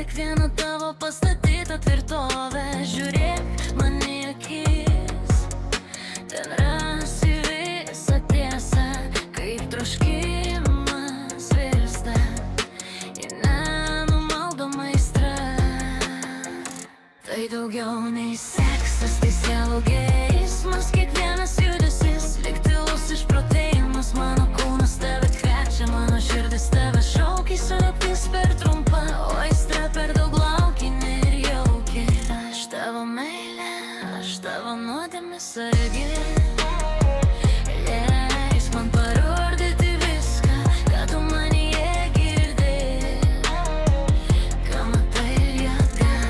kiekvieną tavo pastatytą tvirtovę. Žiūrėk man į akis, ten rasi visą tiesą, kaip troškimas virsta į nenumaldomą aistrą. Tai daugiau nei seksas, tai sielų geismas, kiekvienas judesys lyg tylus išprotėjimas. Mano kūnas tave krečia, mano širdis tave šaukia, suktis per trumpa, o aistra per daug laukinė ir jauki. Aš tavo meilė, aš tavo nuodėmė sargi. Leisk man parodyti viską, ką tu manyje girdi, ką matai ir atgal.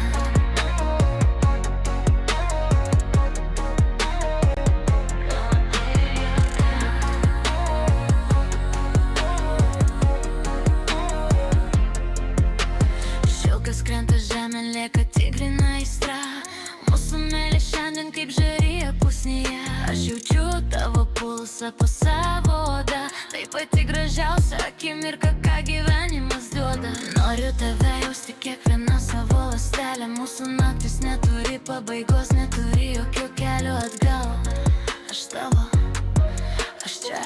Šilkas krenta žemėn, lieka tik gryna aistra. Mūsų meilė šiandien kaip žarija pusnyje. Aš jaučiu tavo pulsą po savo odą, tai pati gražiausia akimirka, ką gyvenimas duoda. Noriu tave jausti kiekvieną savo ląstelę. Mūsų naktis neturi pabaigos, neturi jokių kelių atgal. Aš tavo, aš čia.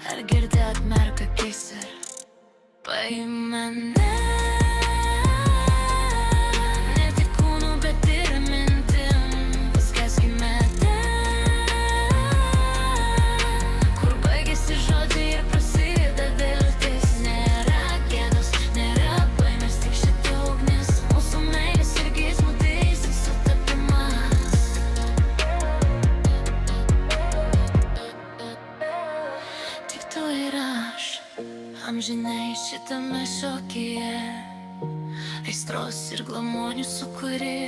Ar girdi, atmerk akis ir paim mane. Ne tik kūnu, bet ir mintim. Paskęskime ten, kur baigėsi žodžiai ir prasideda viltis. Nėra gėdos, nėra baimės, tik šita ugnis. Mūsų meilės ir geismų teisės sutapimas. Tik tu ir aš, amžinai šitame šokyje, aistros ir glamonių sūkury.